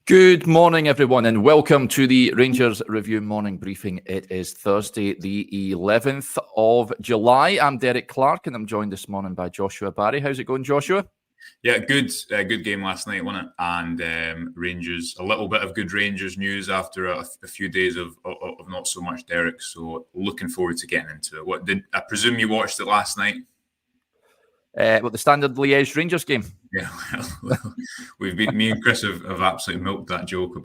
Good morning, everyone, and welcome to the Rangers Review Morning Briefing. It is Thursday, the 11th of July. I'm Derek Clark, and I'm joined this morning by Joshua Barry. How's it going, Joshua? Yeah, good. Good game last night, wasn't it? And Rangers, a little bit of good Rangers news after a few days of not so much Derek. So looking forward to getting into it. I presume you watched it last night? The Standard Liège Rangers game. Yeah, well, me and Chris have absolutely milked that joke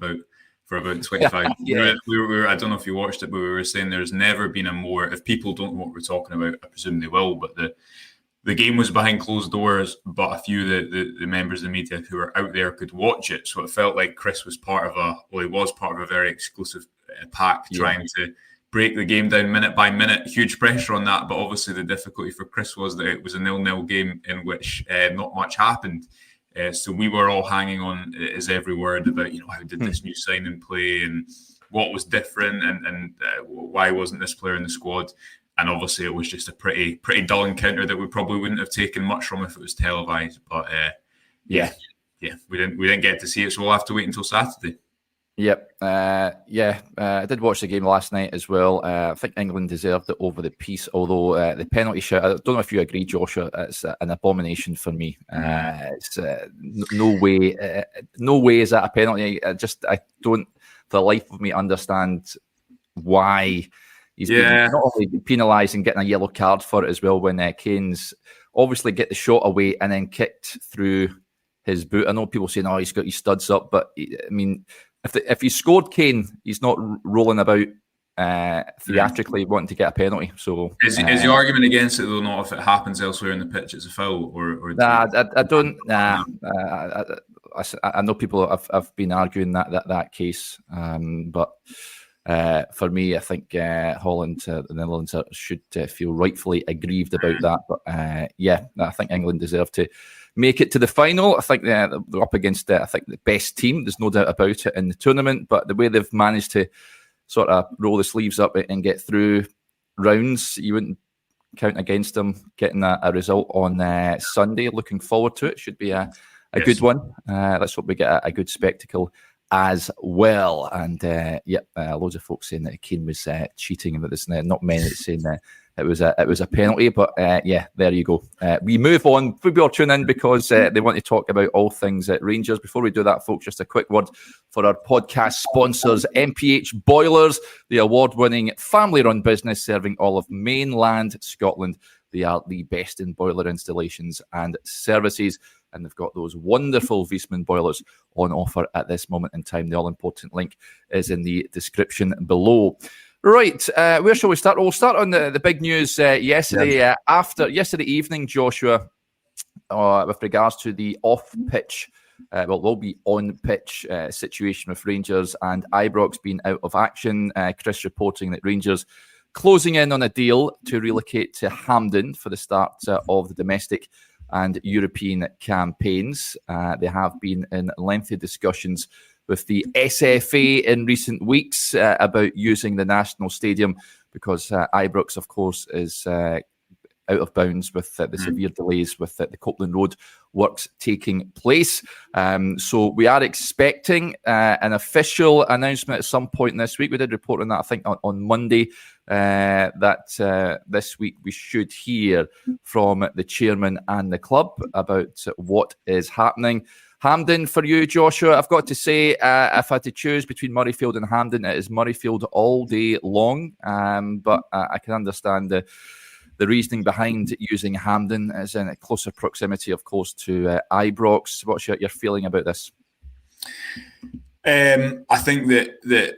for about 25 yeah. We were, I don't know if you watched it, but we were saying there's never been a more, if people don't know what we're talking about, I presume they will, but the game was behind closed doors, but a few of the members of the media who were out there could watch it. So it felt like Chris was he was part of a very exclusive pack trying to break the game down minute by minute. Huge pressure on that, but obviously the difficulty for Chris was that it was a 0-0 game in which not much happened. So we were all hanging on his every word about, how did this new signing play and what was different and why wasn't this player in the squad? And obviously it was just a pretty dull encounter that we probably wouldn't have taken much from if it was televised. But we didn't get to see it, so we'll have to wait until Saturday. Yep. I did watch the game last night as well. I think England deserved it over the piece, although the penalty shout, I don't know if you agree, Joshua, it's an abomination for me. It's no way is that a penalty. I don't, for the life of me, understand why he's been not only penalised and getting a yellow card for it as well when Kane's obviously get the shot away and then kicked through his boot. I know people saying, he's got his studs up, but I mean, if he scored Kane, he's not rolling about theatrically wanting to get a penalty. So is the argument against it though not if it happens elsewhere in the pitch it's a foul or I don't. I know people have been arguing that case, but for me, I think Holland, the Netherlands, should feel rightfully aggrieved about that. But I think England deserve to make it to the final. I think they're up against I think the best team. There's no doubt about it in the tournament. But the way they've managed to sort of roll the sleeves up and get through rounds, you wouldn't count against them getting a result on Sunday. Looking forward to it. Should be a good one. Let's hope we get a good spectacle as well. And loads of folks saying that Kane was cheating, but there's not many saying that it was a penalty. But there you go. We move on. Football tune in because they want to talk about all things at Rangers. Before we do that, folks, just a quick word for our podcast sponsors, MPH Boilers, the award-winning family-run business serving all of mainland Scotland. They are the best in boiler installations and services. And they've got those wonderful Viessmann boilers on offer at this moment in time. The all-important link is in the description below. Right, where shall we start? We'll start on the big news yesterday. Yesterday evening, Joshua, with regards to the off-pitch, will be on-pitch situation with Rangers and Ibrox being out of action. Chris reporting that Rangers closing in on a deal to relocate to Hampden for the start of the domestic and European campaigns. They have been in lengthy discussions with the SFA in recent weeks about using the National Stadium because Ibrox, of course, is out of bounds with the severe delays with the Copeland Road works taking place. So we are expecting an official announcement at some point this week. We did report on that, I think, on Monday, that this week we should hear from the chairman and the club about what is happening. Hampden for you, Joshua. I've got to say, if I had to choose between Murrayfield and Hampden, it is Murrayfield all day long. But I can understand the reasoning behind using Hampden is in a closer proximity, of course, to Ibrox. What's your feeling about this? I think that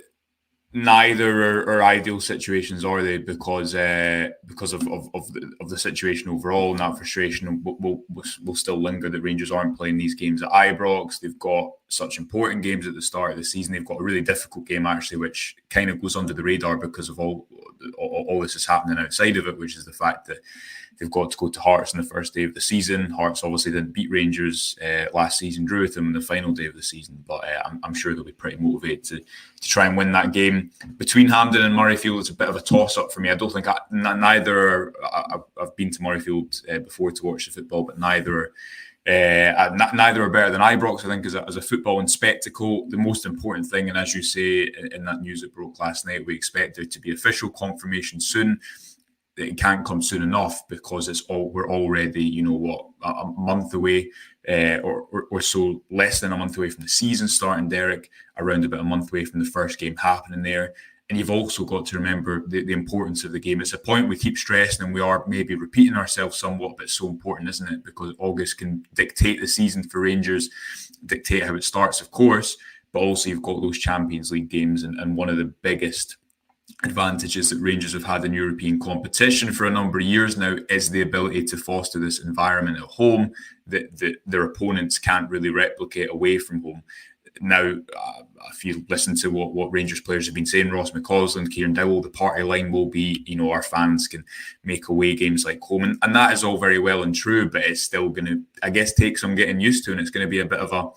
neither are ideal situations, are they? Because of the situation overall, and that frustration will still linger that Rangers aren't playing these games at Ibrox. They've got such important games at the start of the season. They've got a really difficult game, actually, which kind of goes under the radar because of all this is happening outside of it, which is the fact that they've got to go to Hearts on the first day of the season. Hearts obviously didn't beat Rangers last season, drew with them on the final day of the season, but I'm sure they'll be pretty motivated to try and win that game. Between Hampden and Murrayfield, it's a bit of a toss-up for me. I don't think I've been to Murrayfield before to watch the football, but neither are Neither are better than Ibrox, I think, as a footballing spectacle. The most important thing, and as you say in that news that broke last night, we expect there to be official confirmation soon. It can't come soon enough because we're already, a month away, or so, less than a month away from the season starting, Derek, around about a month away from the first game happening there. And you've also got to remember the importance of the game. It's a point we keep stressing, and we are maybe repeating ourselves somewhat, but it's so important, isn't it? Because August can dictate the season for Rangers, dictate how it starts, of course, but also you've got those Champions League games, and one of the biggest advantages that Rangers have had in European competition for a number of years now is the ability to foster this environment at home that their opponents can't really replicate away from home. Now, if you listen to what Rangers players have been saying, Ross McCausland, Kieran Dowell, the party line will be, our fans can make away games like home. And that is all very well and true, but it's still going to, I guess, take some getting used to, and it's going to be a bit of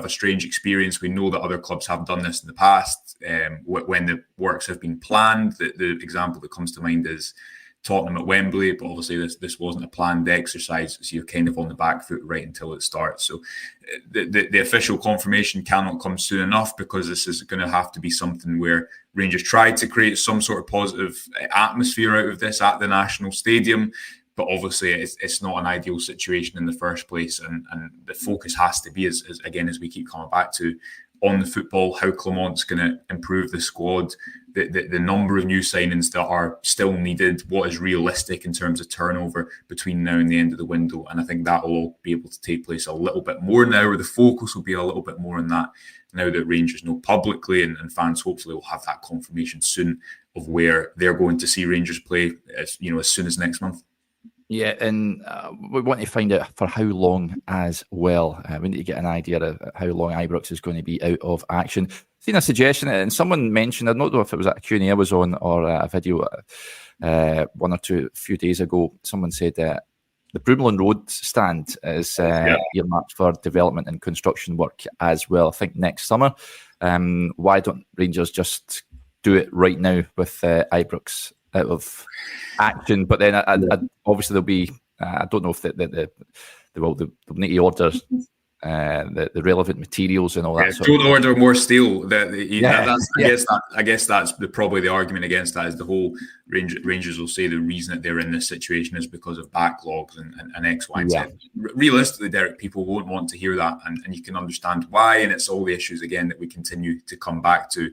a strange experience. We know that other clubs have done this in the past when the works have been planned. The example that comes to mind is Tottenham at Wembley, but obviously this wasn't a planned exercise, so you're kind of on the back foot right until it starts. So the official confirmation cannot come soon enough, because this is going to have to be something where Rangers try to create some sort of positive atmosphere out of this at the National Stadium. But obviously, it's not an ideal situation in the first place, and the focus has to be, as we keep coming back to, on the football, how Clement's going to improve the squad, the number of new signings that are still needed, what is realistic in terms of turnover between now and the end of the window. And I think that will all be able to take place a little bit more now, or the focus will be a little bit more on that now that Rangers know publicly, and fans hopefully will have that confirmation soon of where they're going to see Rangers play, as soon as next month. Yeah, and we want to find out for how long as well. We need to get an idea of how long Ibrox is going to be out of action. Seen a suggestion, and someone mentioned, I don't know if it was a Q&A I was on or a video one or two few days ago, someone said that the Broomloan Road stand is earmarked for development and construction work as well, I think next summer. Why don't Rangers just do it right now with Ibrox out of action? But then obviously there'll be, I don't know if they'll need to order the relevant materials and all that. Don't order more steel. I guess that's probably the argument against that, is the whole Rangers will say the reason that they're in this situation is because of backlogs and X, Y, and Z. Realistically, Derek, people won't want to hear that, and you can understand why. And it's all the issues again that we continue to come back to,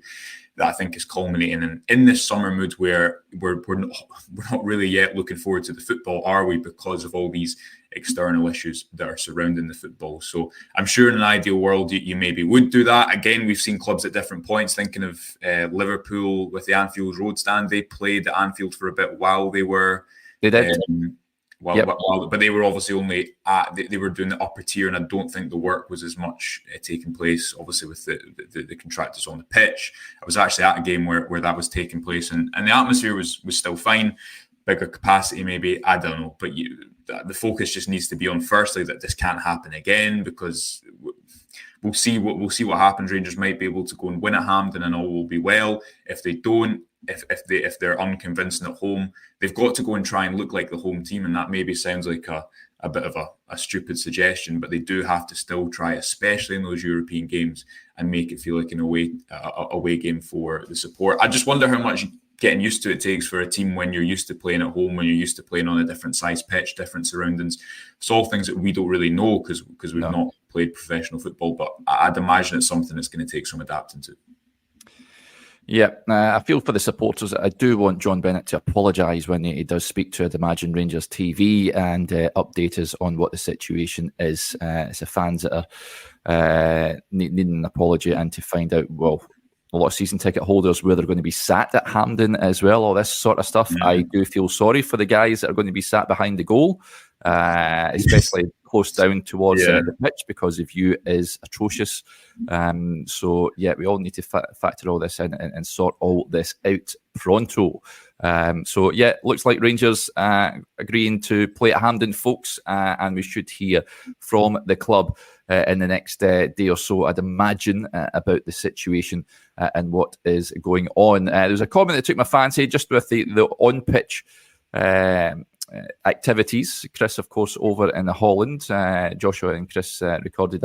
that I think is culminating in this summer mood where we're not really yet looking forward to the football, are we? Because of all these external issues that are surrounding the football. So I'm sure in an ideal world you maybe would do that. Again, we've seen clubs at different points. Thinking of Liverpool with the Anfield Road stand, they played at Anfield for a bit while they were. They did. But they were obviously only they were doing the upper tier, and I don't think the work was as much taking place, obviously, with the contractors on the pitch. I was actually at a game where that was taking place, and the atmosphere was still fine. Bigger capacity, maybe, I don't know. But the focus just needs to be on, firstly, that this can't happen again, because we'll see what happens. Rangers might be able to go and win at Hampden, and all will be well. If they don't, if they're unconvincing at home, they've got to go and try and look like the home team. And that maybe sounds like a bit of a stupid suggestion, but they do have to still try, especially in those European games, and make it feel like an away game for the support. I just wonder how much getting used to it takes for a team when you're used to playing at home, when you're used to playing on a different size pitch, different surroundings. It's all things that we don't really know because we've not played professional football, but I'd imagine it's something that's going to take some adapting to. Yeah, I feel for the supporters. I do want John Bennett to apologise when he does speak to, I'd imagine, Rangers TV and update us on what the situation is. It's the fans that are needing an apology, and to find out, well, a lot of season ticket holders where they're going to be sat at Hampden as well, all this sort of stuff. Mm-hmm. I do feel sorry for the guys that are going to be sat behind the goal, especially close down towards the pitch, because the view is atrocious. So, yeah, we all need to factor all this in and sort all this out pronto. So, yeah, looks like Rangers agreeing to play at Hampden, folks, and we should hear from the club in the next day or so, I'd imagine, about the situation and what is going on. There was a comment that took my fancy just with the on-pitch activities. Chris, of course, over in Holland. Joshua and Chris recorded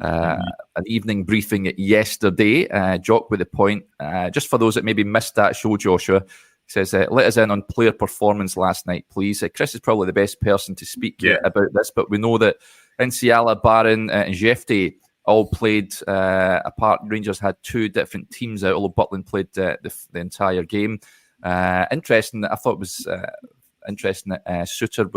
an evening briefing yesterday. Jock with the point. Just for those that maybe missed that show, Joshua, he says, let us in on player performance last night, please. Chris is probably the best person to speak about this, but we know that Nsiala, Barron, and Jefte all played a part. Rangers had two different teams out, although Butland played the entire game. Interesting. I thought it was interesting that Suter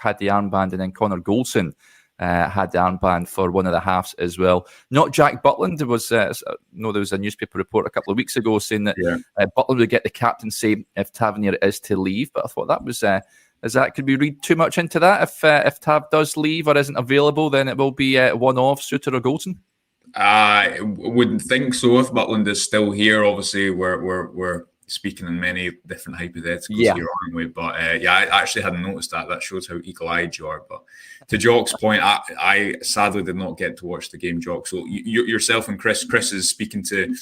had the armband, and then Connor Goldson had the armband for one of the halves as well. Not Jack Butland. There was there was a newspaper report a couple of weeks ago saying that Butland would get the captaincy if Tavernier is to leave. But I thought that was could we read too much into that? If Tav does leave or isn't available, then it will be one of Suter or Goldson. I wouldn't think so. If Butland is still here, obviously we're speaking in many different hypotheticals here, aren't we? But I actually hadn't noticed that. That shows how eagle-eyed you are. But to Jock's point, I sadly did not get to watch the game, Jock. So yourself and Chris is speaking to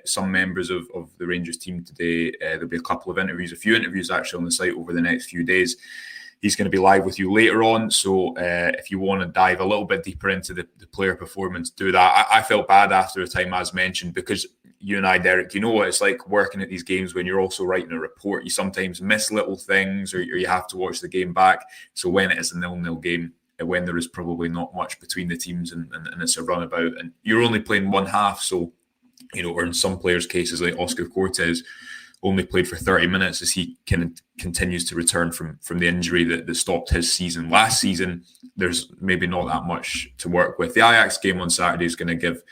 some members of the Rangers team today. There'll be a couple of interviews, a few interviews actually on the site over the next few days. He's going to be live with you later on. So if you want to dive a little bit deeper into the player performance, do that. I felt bad after the time, as mentioned, because you and I, Derek, you know what it's like working at these games when you're also writing a report. You sometimes miss little things, or you have to watch the game back. So when it is a 0-0 game, when there is probably not much between the teams and it's a runabout, and you're only playing one half, so, or in some players' cases like Oscar Cortez, only played for 30 minutes as he continues to return from the injury that stopped his season last season. There's maybe not that much to work with. The Ajax game on Saturday is going to give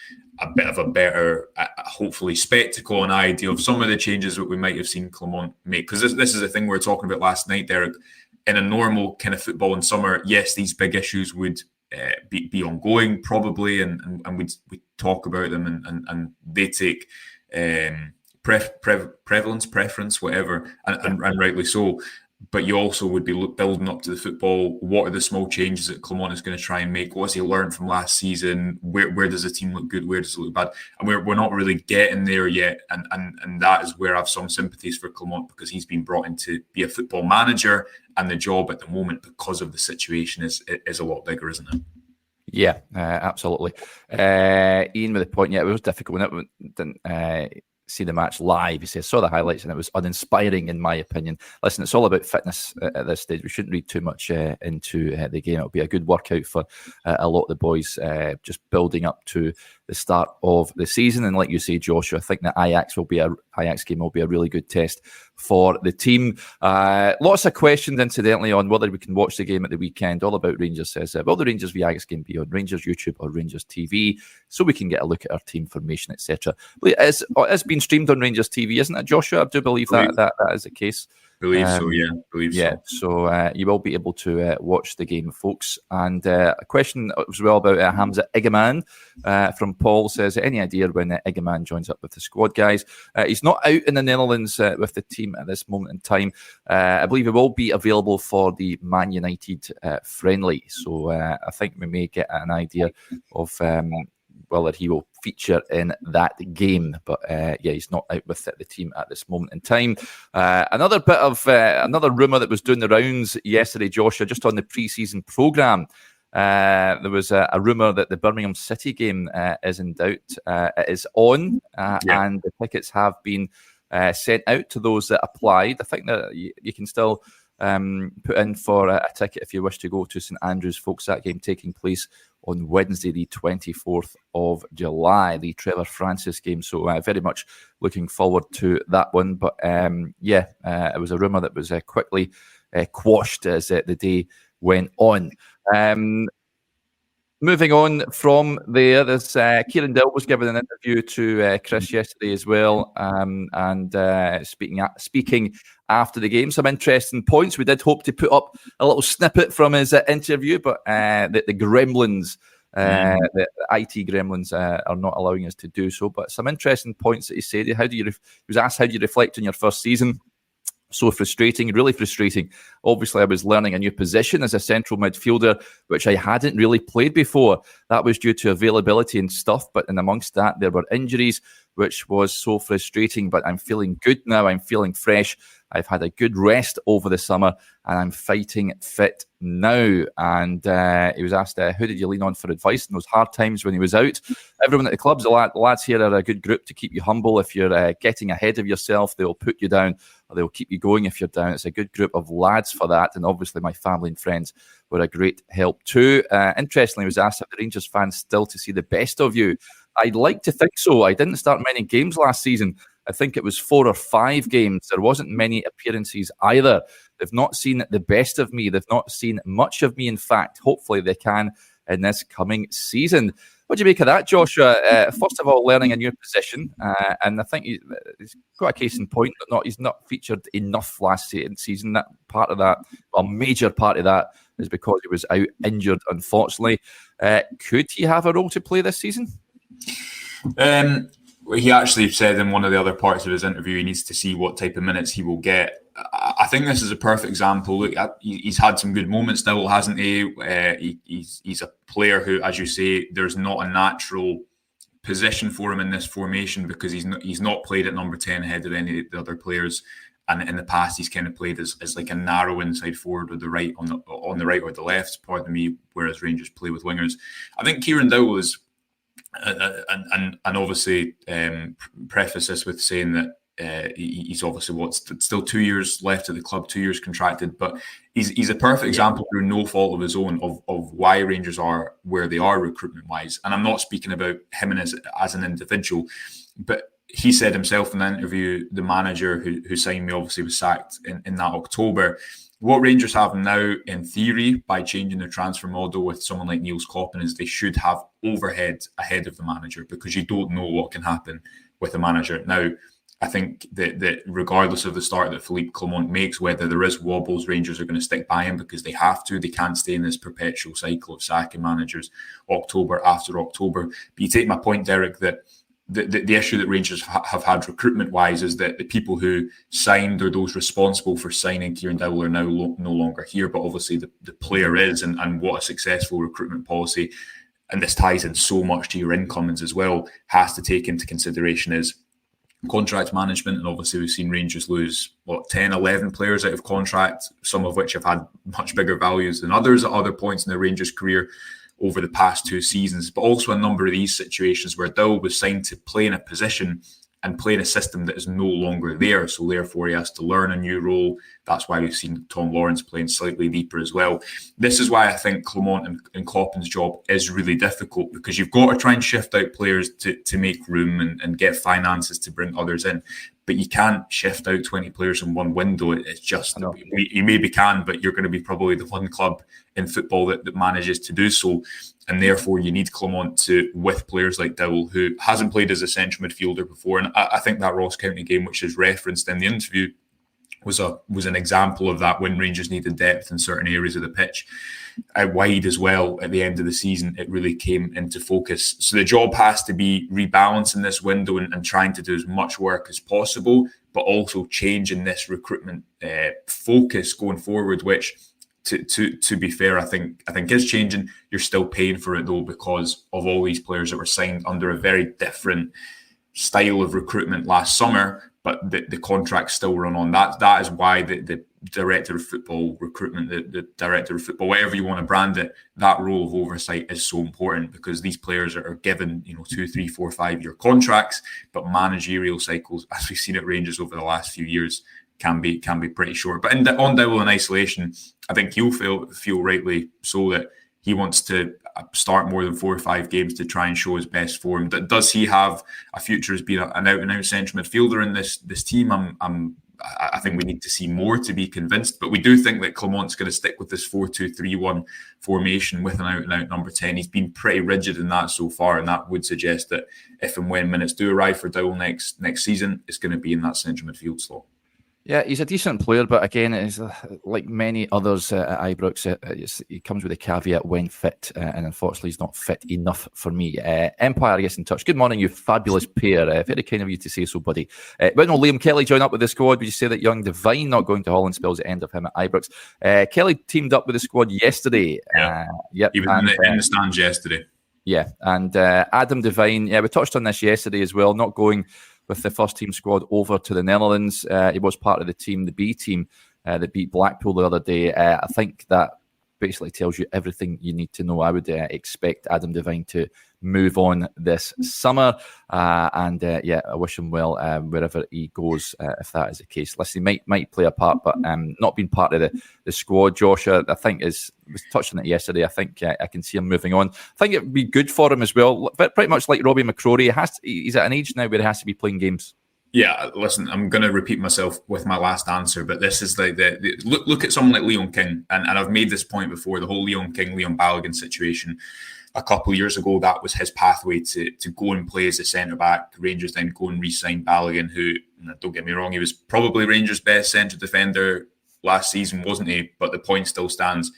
a bit of a better, hopefully, spectacle and idea of some of the changes that we might have seen Clement make. Because this is a thing we were talking about last night, Derek. In a normal kind of football in summer, yes, these big issues would be ongoing probably, and we talk about them, and they take preference, whatever, and rightly so. But you also would be building up to the football. What are the small changes that Clement is going to try and make? What has he learned from last season? Where does the team look good? Where does it look bad? And we're not really getting there yet. And that is where I have some sympathies for Clement, because he's been brought in to be a football manager, and the job at the moment, because of the situation, is a lot bigger, isn't it? Yeah, absolutely. Ian with the point. Yeah, it was difficult when it didn't see the match live. He says, saw the highlights and it was uninspiring in my opinion. Listen, it's all about fitness at this stage. We shouldn't read too much into the game. It'll be a good workout for a lot of the boys, just building up to the start of the season. And like you say, Joshua, I think the Ajax game will be a really good test for the team. Lots of questions, incidentally, on whether we can watch the game at the weekend. All About Rangers says, will the Rangers v Ajax game be on Rangers YouTube or Rangers TV, so we can get a look at our team formation, etc. It's been streamed on Rangers TV, isn't it, Joshua? I do believe that is the case. Believe so. So you will be able to watch the game, folks. And a question as well about Hamza Egeman from Paul says, any idea when Egeman joins up with the squad, guys? He's not out in the Netherlands with the team at this moment in time. I believe he will be available for the Man United friendly. So I think we may get an idea of whether he will feature in that game. But he's not out with the team at this moment in time. Another bit of another rumour that was doing the rounds yesterday, Joshua, just on the pre-season programme. There was a rumour that the Birmingham City game is in doubt. It is on, and the tickets have been sent out to those that applied. I think that you can still put in for a ticket if you wish to go to St Andrews, folks. That game taking place on Wednesday, the 24th of July, the Trevor Francis game. So very much looking forward to that one. But it was a rumour that was quickly quashed as the day went on. Moving on from there, there's Kieran Dill was given an interview to Chris yesterday as well, and speaking after the game. Some interesting points. We did hope to put up a little snippet from his interview, but the gremlins, the IT gremlins, are not allowing us to do so. But some interesting points that he said. He was asked, how do you reflect on your first season? So frustrating, really frustrating. Obviously, I was learning a new position as a central midfielder, which I hadn't really played before. That was due to availability and stuff, but in amongst that, there were injuries. which was so frustrating. But I'm feeling good now. I'm feeling fresh. I've had a good rest over the summer, and I'm fighting fit now. And he was asked, who did you lean on for advice in those hard times when he was out? Everyone at the clubs, the lads here are a good group to keep you humble. If you're getting ahead of yourself, they'll put you down, or they'll keep you going if you're down. It's a good group of lads for that. And obviously my family and friends were a great help too. Interestingly, he was asked if the Rangers fans still to see the best of you. I'd like to think so. I didn't start many games last season. I think it was 4 or 5 games. There wasn't many appearances either. They've not seen the best of me. They've not seen much of me, in fact. Hopefully they can in this coming season. What do you make of that, Joshua? First of all, learning a new position. And I think he's got a case in point, but he's not featured enough last season. That part of that, a major part of that, is because he was out injured, unfortunately. Could he have a role to play this season? He actually said in one of the other parts of his interview he needs to see what type of minutes he will get. I think this is a perfect example. Look, he's had some good moments still, hasn't he? He's a player who, as you say, there's not a natural position for him in this formation because he's not played at number 10 ahead of any of the other players. And in the past, he's kind of played as like a narrow inside forward with the right on the right or the left, pardon me, whereas Rangers play with wingers. I think Kieran Dowell is, and obviously preface this with saying that he's obviously still 2 years left at the club, 2 years contracted, but he's a perfect example through no fault of his own of why Rangers are where they are recruitment wise. And I'm not speaking about him as an individual, but he said himself in the interview, the manager who signed me obviously was sacked in that October. What Rangers have now, in theory, by changing their transfer model with someone like Niels Koppen, is they should have overhead ahead of the manager because you don't know what can happen with a manager. Now, I think that regardless of the start that Philippe Clement makes, whether there is wobbles, Rangers are going to stick by him because they have to. They can't stay in this perpetual cycle of sacking managers October after October. But you take my point, Derek, that the issue that Rangers have had recruitment-wise is that the people who signed or those responsible for signing Kieran Dowell are now no longer here, but obviously the player is, and what a successful recruitment policy, and this ties in so much to your incomings as well, has to take into consideration is contract management. And obviously we've seen Rangers lose 10, 11 players out of contract, some of which have had much bigger values than others at other points in their Rangers career over the past 2 seasons, but also a number of these situations where Dowell was signed to play in a position and play in a system that is no longer there. So therefore he has to learn a new role. That's why we've seen Tom Lawrence playing slightly deeper as well. This is why I think Clement and Koppen's job is really difficult, because you've got to try and shift out players to make room and get finances to bring others in. But you can't shift out 20 players in one window. It's just, you maybe can, but you're going to be probably the one club in football that manages to do so. And therefore you need Clement with players like Dowell, who hasn't played as a central midfielder before. And I think that Ross County game, which is referenced in the interview, was an example of that, when Rangers needed depth in certain areas of the pitch. Out wide as well, at the end of the season, it really came into focus. So the job has to be rebalancing this window and trying to do as much work as possible, but also changing this recruitment focus going forward, which, to be fair, I think is changing. You're still paying for it though, because of all these players that were signed under a very different style of recruitment last summer, but the contracts still run on. That is why the director of football recruitment, the director of football, whatever you want to brand it, that role of oversight is so important, because these players are given 2, 3, 4, 5 year contracts, but managerial cycles, as we've seen at Rangers over the last few years, can be pretty short. But on Dowell in isolation, I think he'll feel rightly so that he wants to start more than 4 or 5 games to try and show his best form. Does he have a future as being an out-and-out central midfielder in this team? I think we need to see more to be convinced. But we do think that Clement's going to stick with this 4-2-3-1 formation with an out-and-out number 10. He's been pretty rigid in that so far, and that would suggest that if and when minutes do arrive for Dowell next season, it's going to be in that central midfield slot. Yeah, he's a decent player, but again, it's like many others at Ibrox, he comes with a caveat when fit, and unfortunately he's not fit enough for me. Empire gets in touch. Good morning, you fabulous pair. Very kind of you to say so, buddy. When will Liam Kelly join up with the squad? Would you say that young Divine not going to Holland spells the end of him at Ibrox? Kelly teamed up with the squad yesterday. Yeah, he was in the stands yesterday. Yeah, and Adam Devine, we touched on this yesterday as well, not going with the first team squad over to the Netherlands. He was part of the team, the B team, that beat Blackpool the other day. I think that basically tells you everything you need to know. I would expect Adam Devine to move on this summer. I wish him well wherever he goes, if that is the case. Listen, he might play a part, but not being part of the squad, Joshua, I think was touched on it yesterday. I think I can see him moving on. I think it would be good for him as well. But pretty much like Robbie McCrory, he's at an age now where he has to be playing games. Yeah, listen, I'm going to repeat myself with my last answer, but this is like look at someone like Leon King, and I've made this point before, the whole Leon King, Leon Balogun situation. A couple of years ago, that was his pathway to go and play as a centre-back. Rangers then go and re-sign Balogun, who, don't get me wrong, he was probably Rangers' best centre defender last season, wasn't he? But the point still stands.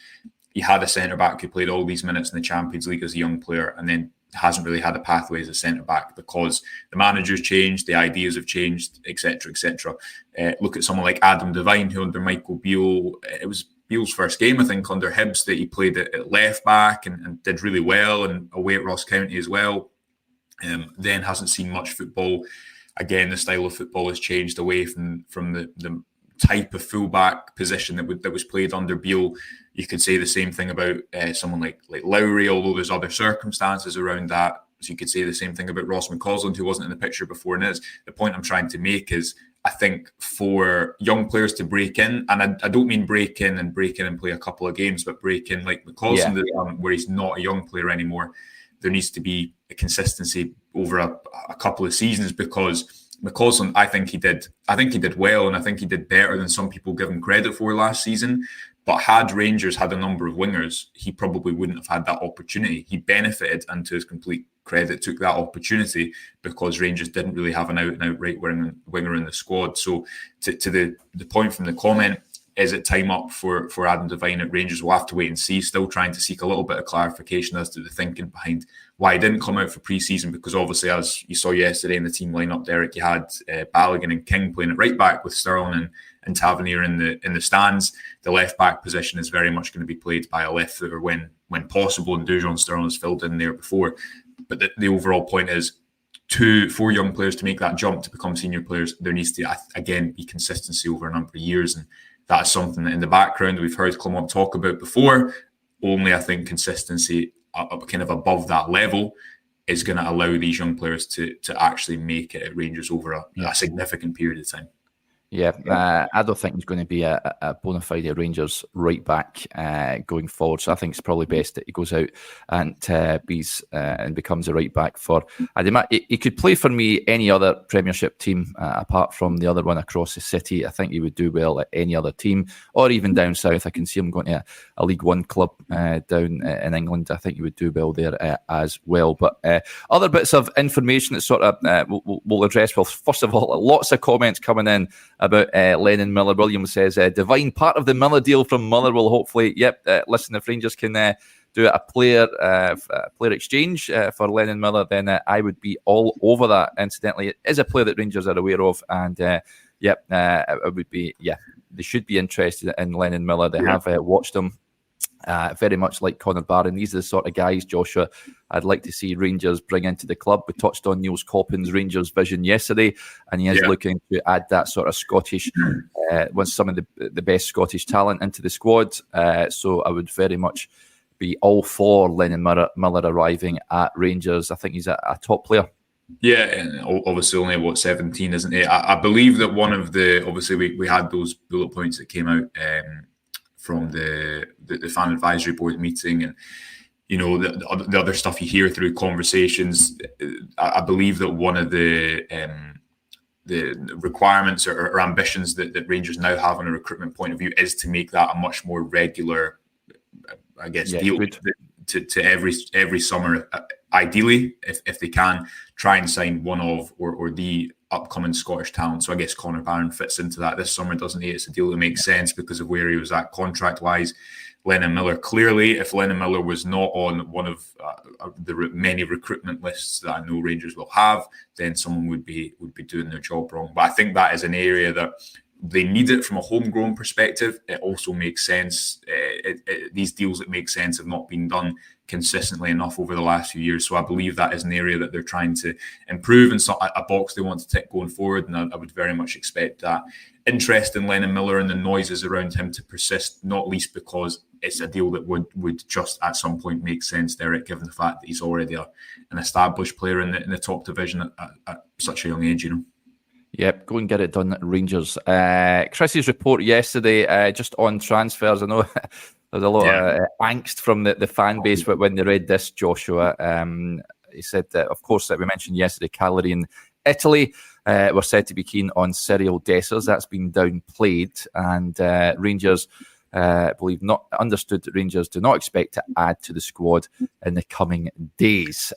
He had a centre-back who played all these minutes in the Champions League as a young player, and then hasn't really had a pathway as a centre-back because the managers changed, the ideas have changed, etc., etc. Look at someone like Adam Devine, who under Michael Beale, it was Beale's first game, I think, under Hibs, that he played at left-back and did really well, and away at Ross County as well. Then hasn't seen much football. Again, the style of football has changed away from the type of fullback position that was played under Beale. You could say the same thing about someone like Lowry, although there's other circumstances around that. So you could say the same thing about Ross McCausland, who wasn't in the picture before and is. The point I'm trying to make is, I think for young players to break in, and I don't mean break in and play a couple of games, but break in like McCausland, where he's not a young player anymore, there needs to be a consistency over a couple of seasons, because McCausland, I think he did well, and I think he did better than some people give him credit for last season. But had Rangers had a number of wingers, he probably wouldn't have had that opportunity. He benefited, and to his complete credit, took that opportunity because Rangers didn't really have an out-and-out right winger in the squad. So to the point from the comment, is it time up for Adam Devine at Rangers? We'll have to wait and see. Still trying to seek a little bit of clarification as to the thinking behind why he didn't come out for pre-season, because obviously, as you saw yesterday in the team lineup, Derek, you had Balogun and King playing at right back with Sterling and Tavernier in the stands. The left back position is very much going to be played by a left footer when possible, and Dujon Sterling has filled in there before. But the overall point is, for young players to make that jump to become senior players, there needs to again be consistency over a number of years, and that is something that in the background we've heard Clement talk about before. Only I think consistency kind of above that level is going to allow these young players to actually make it at Rangers over a significant period of time. Yeah, I don't think he's going to be a bona fide Rangers right back going forward. So I think it's probably best that he goes out and becomes a right back for. He could play for me any other Premiership team apart from the other one across the city. I think he would do well at any other team, or even down south. I can see him going to a League One club down in England. I think he would do well there as well. But other bits of information that sort of we'll address. Well, first of all, lots of comments coming in about Lennon Miller. William says, Devine, part of the Miller deal from Motherwell, hopefully. Listen, if Rangers can do a player exchange for Lennon Miller, then I would be all over that. Incidentally, it is a player that Rangers are aware of, and it would be, they should be interested in Lennon Miller. They have watched him. Very much like Connor Barron. These are the sort of guys, Joshua, I'd like to see Rangers bring into the club. We touched on Niels Coppin's Rangers vision yesterday, and he is looking to add that sort of Scottish, some of the best Scottish talent into the squad. So I would very much be all for Lennon Miller arriving at Rangers. I think he's a top player. Yeah, and obviously only 17, isn't he? I believe that one of the, obviously we had those bullet points that came out from the fan advisory board meeting, and the other stuff you hear through conversations. I believe that one of the requirements or ambitions that Rangers now have on a recruitment point of view is to make that a much more regular, I guess, deal to every summer. Ideally, if they can, try and sign one of or the upcoming Scottish talent. So I guess Connor Barron fits into that this summer, doesn't he? It's a deal that makes sense because of where he was at contract-wise. Lennon Miller, clearly, if Lennon Miller was not on one of the many recruitment lists that I know Rangers will have, then someone would be doing their job wrong. But I think that is an area that they need it from a homegrown perspective. It also makes sense. These deals that make sense have not been done consistently enough over the last few years. So I believe that is an area that they're trying to improve, and so a box they want to tick going forward. And I would very much expect that interest in Lennon Miller and the noises around him to persist, not least because it's a deal that would just at some point make sense, Derek, given the fact that he's already an established player in the top division at such a young age, you know. Yep, go and get it done, Rangers. Chris's report yesterday, just on transfers. I know there's a lot of angst from the fan base when they read this, Joshua. He said that, of course, that we mentioned yesterday, Cagliari in Italy were said to be keen on Cyril Dessers. That's been downplayed, and Rangers believe not understood that Rangers do not expect to add to the squad in the coming days.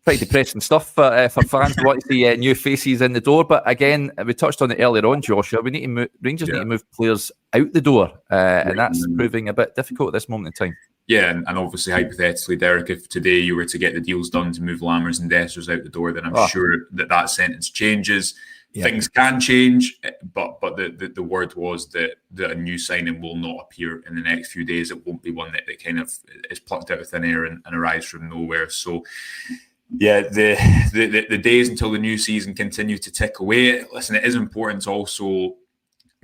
Pretty depressing stuff for fans. We want to see new faces in the door, but again, we touched on it earlier on, Joshua. We need to move, Rangers need to move players out the door, and that's proving a bit difficult at this moment in time. Yeah, and obviously, hypothetically, Derek, if today you were to get the deals done to move Lammers and Dessers out the door, then I'm sure that sentence changes. Yeah. Things can change, but the word was that a new signing will not appear in the next few days. It won't be one that kind of is plucked out of thin air and arrives from nowhere. So, yeah, the days until the new season continue to tick away. Listen, it is important to also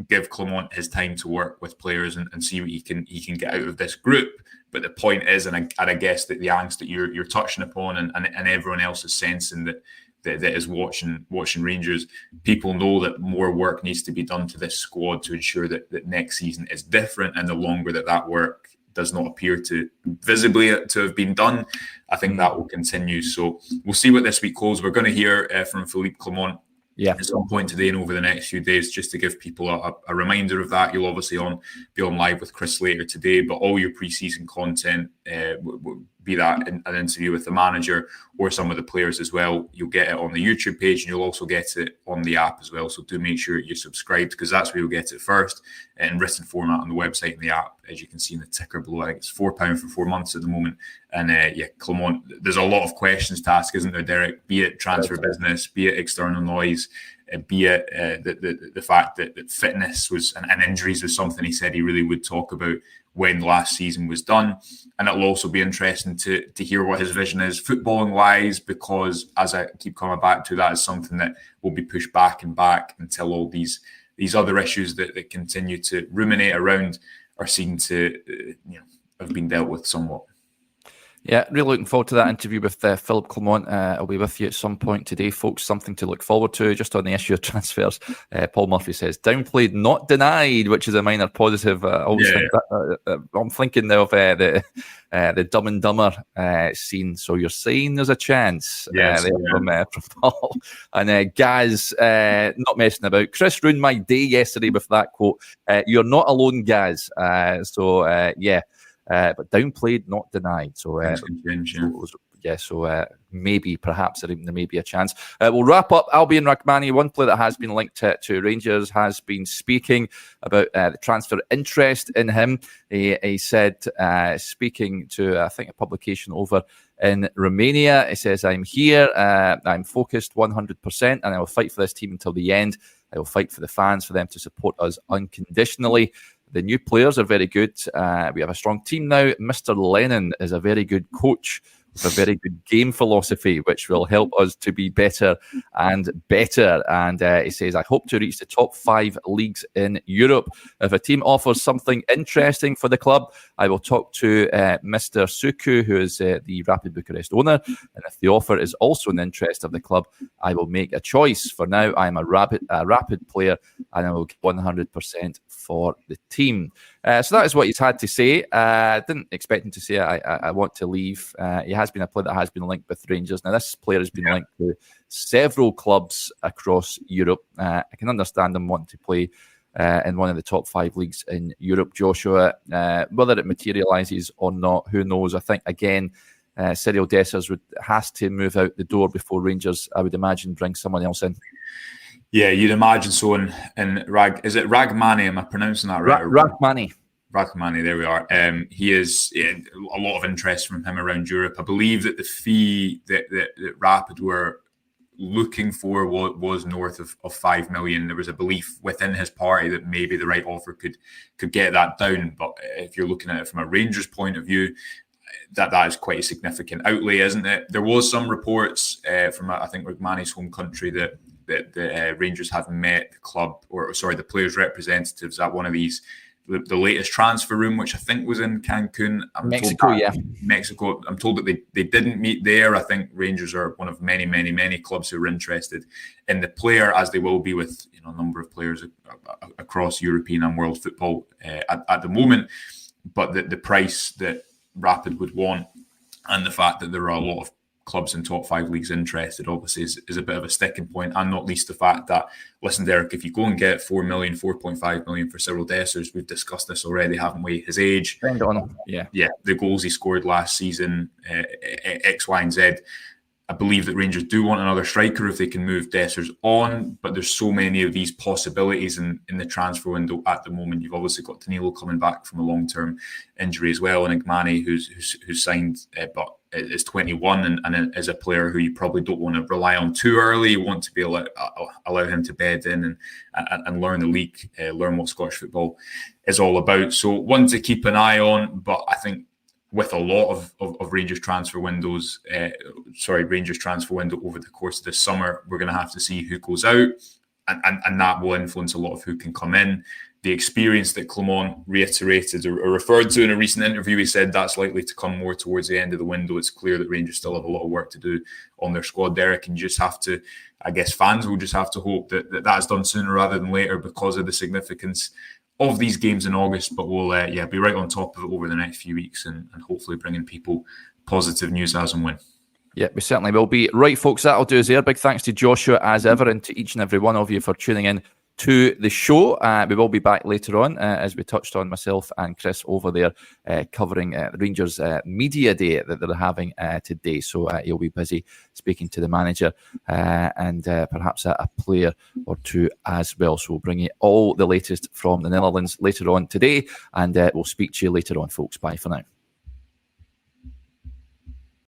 give Clement his time to work with players and see what he can get out of this group. But the point is, and I guess that the angst that you're touching upon, and everyone else is sensing that is watching Rangers, people know that more work needs to be done to this squad to ensure that next season is different. And the longer that work does not appear to visibly to have been done, I think that will continue. So we'll see what this week holds. We're going to hear from Philippe Clement at some point today and over the next few days, just to give people a reminder of that. You'll obviously be on live with Chris later today, but all your pre-season content, be that an interview with the manager or some of the players as well, you'll get it on the YouTube page, and you'll also get it on the app as well. So do make sure you're subscribed, because that's where you'll get it first in written format on the website and the app. As you can see in the ticker below, I think it's £4 for 4 months at the moment. And Clement, there's a lot of questions to ask, isn't there, Derek? Be it transfer business, be it external noise, be it the fact that fitness was and injuries was something he said he really would talk about when last season was done. And it'll also be interesting to hear what his vision is footballing wise, because as I keep coming back to, that is something that will be pushed back and back until all these other issues that continue to ruminate around are seen to have been dealt with somewhat. Yeah, really looking forward to that interview with Philippe Clement. I'll be with you at some point today, folks. Something to look forward to. Just on the issue of transfers, Paul Murphy says, downplayed, not denied, which is a minor positive. I'm thinking now of the Dumb and Dumber scene. So you're saying there's a chance from Paul. And Gaz, not messing about. Chris ruined my day yesterday with that quote. You're not alone, Gaz. But downplayed, not denied. So, maybe, perhaps there may be a chance. We'll wrap up. Albion Rrahmani, one player that has been linked to Rangers, has been speaking about the transfer interest in him. He said, speaking to, I think, a publication over in Romania, he says, I'm here, I'm focused 100%, and I will fight for this team until the end. I will fight for the fans, for them to support us unconditionally. The new players are very good. We have a strong team now. Mr. Lennon is a very good coach with a very good game philosophy, which will help us to be better and better. And he says, I hope to reach the top 5 leagues in Europe. If a team offers something interesting for the club, I will talk to Mr. Suku, who is the Rapid Bucharest owner. And if the offer is also in the interest of the club, I will make a choice. For now, I'm a Rapid player, and I will give 100% for the team. So that is what he's had to say. Didn't expect him to say, I want to leave. He has been a player that has been linked with Rangers. Now, this player has been linked to several clubs across Europe. I can understand him wanting to play in one of the top 5 leagues in Europe, Joshua. Whether it materialises or not, who knows? I think, again, Cyril Dessers has to move out the door before Rangers, I would imagine, bring someone else in. Yeah, you'd imagine so. Is it Rrahmani? Am I pronouncing that right? Rrahmani. Rrahmani, there we are. He is a lot of interest from him around Europe. I believe that the fee that Rapid were looking for was north of 5 million. There was a belief within his party that maybe the right offer could get that down. But if you're looking at it from a Rangers point of view, that is quite a significant outlay, isn't it? There was some reports from I think Rrahmani's home country that the Rangers have met the club, or sorry, the players' representatives at one of these, the latest transfer room, which I think was in Cancun. Mexico. I'm told that they didn't meet there. I think Rangers are one of many clubs who are interested in the player, as they will be with a number of players across European and world football at the moment. But the price that Rapid would want, and the fact that there are a lot of clubs in top 5 leagues interested, obviously is a bit of a sticking point, and not least the fact that, listen, Derek, if you go and get 4 million, 4.5 million for Cyril Dessers, we've discussed this already, haven't we? His age, the goals he scored last season, X, Y, and Z. I believe that Rangers do want another striker if they can move Dessers on, but there's so many of these possibilities in the transfer window at the moment. You've obviously got Danilo coming back from a long-term injury as well, and Rrahmani, who's signed, but is 21 and is a player who you probably don't want to rely on too early. You want to be allow him to bed in and learn the league, learn what Scottish football is all about. So one to keep an eye on, but I think with a lot of Rangers transfer window over the course of this summer, we're going to have to see who goes out, and that will influence a lot of who can come in. The experience that Clement reiterated or referred to in a recent interview, he said that's likely to come more towards the end of the window. It's clear that Rangers still have a lot of work to do on their squad, Derek, and you just have to, I guess fans will just have to hope that that's done sooner rather than later because of the significance of these games in August. But we'll be right on top of it over the next few weeks and hopefully bringing people positive news as and when. Yeah, we certainly will be. Right, folks, that'll do us there. Big thanks to Joshua as ever, and to each and every one of you for tuning in to the show. We will be back later on, as we touched on, myself and Chris over there, covering the Rangers Media Day that they're having today. So you'll be busy speaking to the manager and perhaps a player or two as well. So we'll bring you all the latest from the Netherlands later on today, and we'll speak to you later on, folks. Bye for now.